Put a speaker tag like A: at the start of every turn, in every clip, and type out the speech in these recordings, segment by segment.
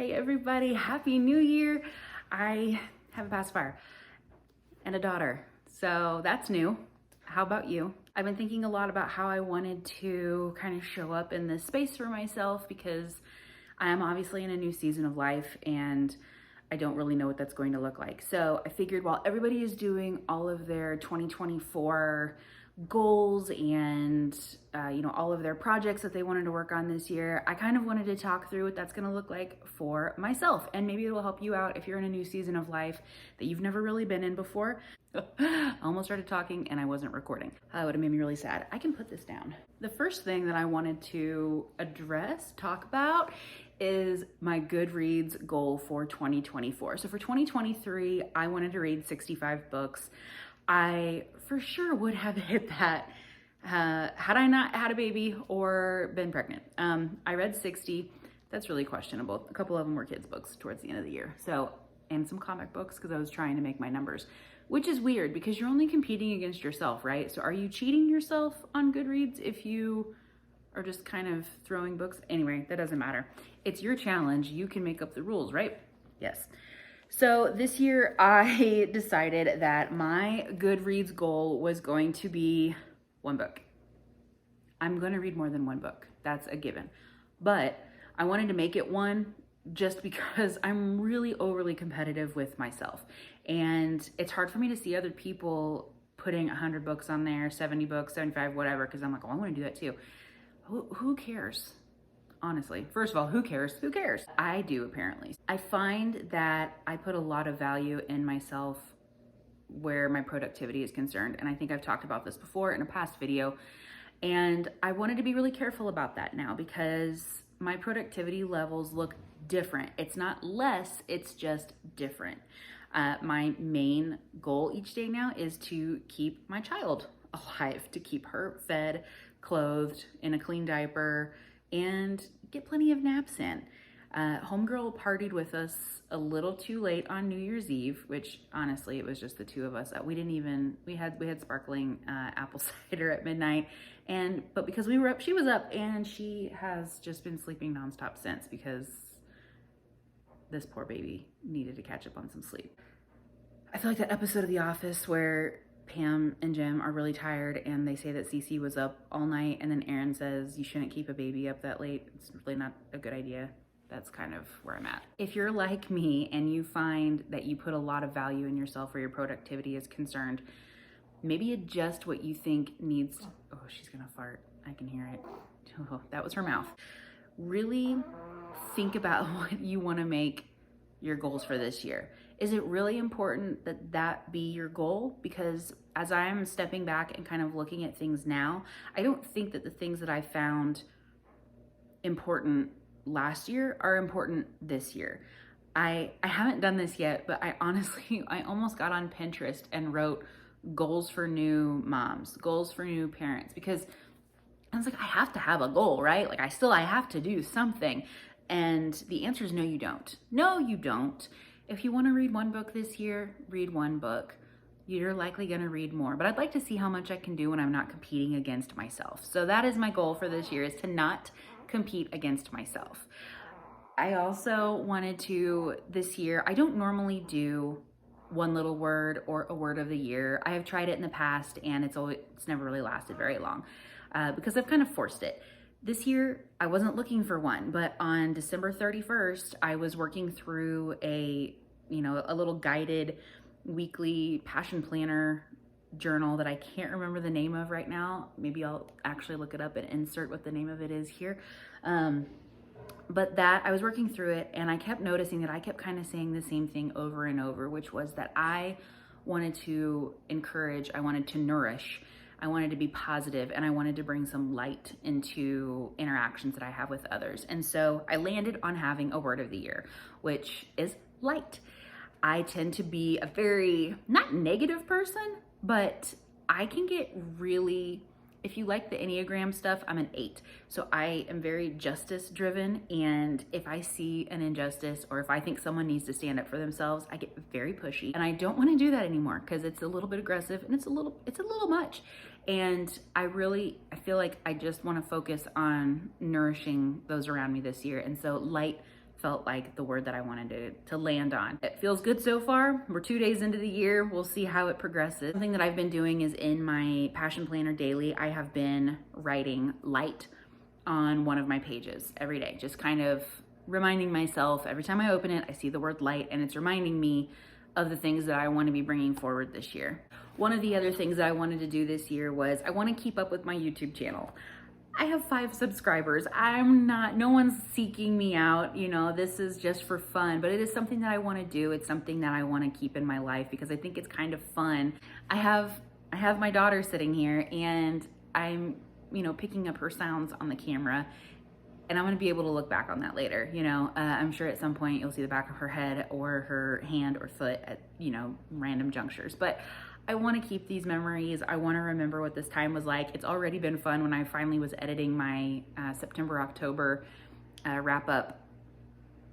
A: Hey everybody, Happy New Year. I have a pacifier and a daughter, so that's new. How about you? I've been thinking a lot about how I wanted to kind of show up in this space for myself because I am obviously in a new season of life and I don't really know what that's going to look like. So I figured while everybody is doing all of their 2024 goals and all of their projects that they wanted to work on this year, I kind of wanted to talk through what that's going to look like for myself, and maybe it will help you out if you're in a new season of life that you've never really been in before. I almost started talking and I wasn't recording. That would have made me really sad. I can put this down. The first thing that I wanted to talk about is my Goodreads goal for 2024. So for 2023, I wanted to read 65 books. I for sure would have hit that had I not had a baby or been pregnant. I read 60. That's really questionable. A couple of them were kids' books towards the end of the year. So, and some comic books because I was trying to make my numbers, which is weird because you're only competing against yourself, right? So are you cheating yourself on Goodreads if you are just kind of throwing books? Anyway, that doesn't matter. It's your challenge. You can make up the rules, right? Yes. So this year I decided that my Goodreads goal was going to be one book. I'm going to read more than one book. That's a given. But I wanted to make it one just because I'm really overly competitive with myself. And it's hard for me to see other people putting 100 books on there, 70 books, 75, whatever, because I'm like, oh, I want to do that too. Who cares? Honestly, first of all, who cares? Who cares? I do, apparently. I find that I put a lot of value in myself where my productivity is concerned. And I think I've talked about this before in a past video. And I wanted to be really careful about that now because my productivity levels look different. It's not less, it's just different. My main goal each day now is to keep my child alive, to keep her fed, clothed, in a clean diaper, and get plenty of naps in. Homegirl partied with us a little too late on New Year's Eve, which honestly, it was just the two of us. We had sparkling apple cider at midnight. But because we were up, she was up, and she has just been sleeping nonstop since because this poor baby needed to catch up on some sleep. I feel like that episode of The Office where Pam and Jim are really tired and they say that Cece was up all night, and then Aaron says you shouldn't keep a baby up that late. It's really not a good idea. That's kind of where I'm at. If you're like me and you find that you put a lot of value in yourself where your productivity is concerned, maybe adjust what you think needs. Oh, she's gonna fart. I can hear it. Oh, that was her mouth. Really think about what you want to make your goals for this year. Is it really important that that be your goal? Because as I'm stepping back and kind of looking at things now, I don't think that the things that I found important last year are important this year. I haven't done this yet, but I almost got on Pinterest and wrote goals for new moms, goals for new parents, because I was like, I have to have a goal, right? Like I have to do something. And the answer is no, you don't. No, you don't. If you want to read one book this year, read one book. You're likely going to read more, but I'd like to see how much I can do when I'm not competing against myself. So that is my goal for this year, is to not compete against myself. I also wanted to, this year, I don't normally do one little word or a word of the year. I have tried it in the past and it's never really lasted very long because I've kind of forced it. This year, I wasn't looking for one, but on December 31st, I was working through a little guided weekly passion planner journal that I can't remember the name of right now. Maybe I'll actually look it up and insert what the name of it is here. But that I was working through it and I kept noticing that I kept kind of saying the same thing over and over, which was that I wanted to encourage, I wanted to nourish, I wanted to be positive, and I wanted to bring some light into interactions that I have with others. And so I landed on having a word of the year, which is light. I tend to be a very, not negative person, but I can get really, if you like the Enneagram stuff, I'm an 8. So I am very justice driven. And if I see an injustice or if I think someone needs to stand up for themselves, I get very pushy. And I don't want to do that anymore because it's a little bit aggressive and it's a little much. And I feel like I just want to focus on nourishing those around me this year. And so light felt like the word that I wanted to land on. It feels good so far. We're 2 days into the year. We'll see how it progresses. Something that I've been doing is in my Passion Planner daily, I have been writing light on one of my pages every day, just kind of reminding myself every time I open it, I see the word light, and it's reminding me of the things that I want to be bringing forward this year. One of the other things that I wanted to do this year was I want to keep up with my YouTube channel. I have 5 subscribers. No one's seeking me out. You know, this is just for fun, but it is something that I want to do. It's something that I want to keep in my life because I think it's kind of fun. I have my daughter sitting here, and I'm, you know, picking up her sounds on the camera, and I'm going to be able to look back on that later. You know, I'm sure at some point you'll see the back of her head or her hand or foot at, you know, random junctures, but I want to keep these memories. I want to remember what this time was like. It's already been fun when I finally was editing my September-October wrap up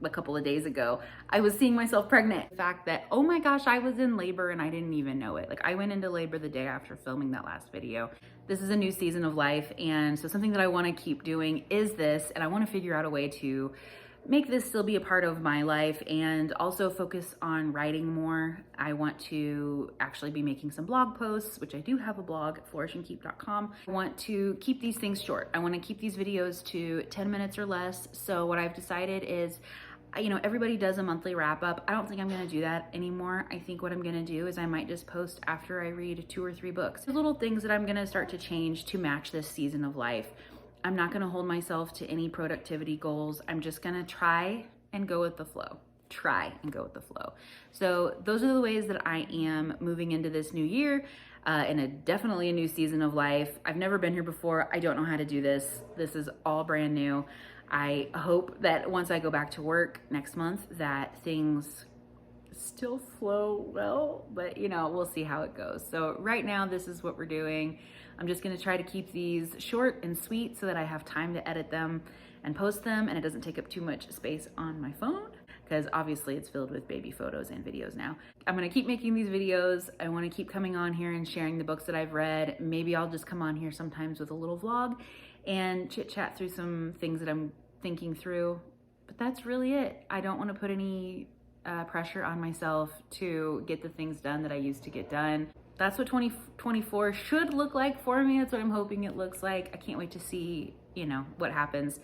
A: a couple of days ago. I was seeing myself pregnant. The fact that, oh my gosh, I was in labor and I didn't even know it. Like, I went into labor the day after filming that last video. This is a new season of life, and so something that I want to keep doing is this, and I want to figure out a way to make this still be a part of my life and also focus on writing more. I want to actually be making some blog posts, which I do have a blog at flourishandkeep.com. I want to keep these things short. I want to keep these videos to 10 minutes or less. So what I've decided is, you know, everybody does a monthly wrap up. I don't think I'm going to do that anymore. I think what I'm going to do is I might just post after I read 2 or 3 books. The little things that I'm going to start to change to match this season of life. I'm not going to hold myself to any productivity goals. I'm just going to try and go with the flow. So those are the ways that I am moving into this new year, and definitely a new season of life. I've never been here before. I don't know how to do this. This is all brand new. I hope that once I go back to work next month that things still flow well, but you know, we'll see how it goes. So right now, this is what we're doing. I'm just gonna try to keep these short and sweet so that I have time to edit them and post them, and it doesn't take up too much space on my phone, because obviously it's filled with baby photos and videos now. I'm gonna keep making these videos. I wanna keep coming on here and sharing the books that I've read. Maybe I'll just come on here sometimes with a little vlog and chit chat through some things that I'm thinking through, but that's really it. I don't wanna put any pressure on myself to get the things done that I used to get done. That's what 2024 should look like for me. That's what I'm hoping it looks like. I can't wait to see, you know, what happens.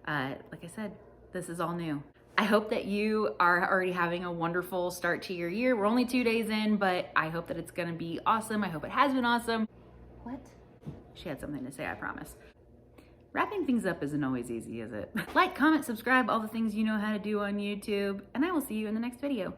A: Like I said, this is all new. I hope that you are already having a wonderful start to your year. We're only 2 days in, but I hope that it's gonna be awesome. I hope it has been awesome. What? She had something to say, I promise. Wrapping things up isn't always easy, is it? Like, comment, subscribe, all the things you know how to do on YouTube, and I will see you in the next video.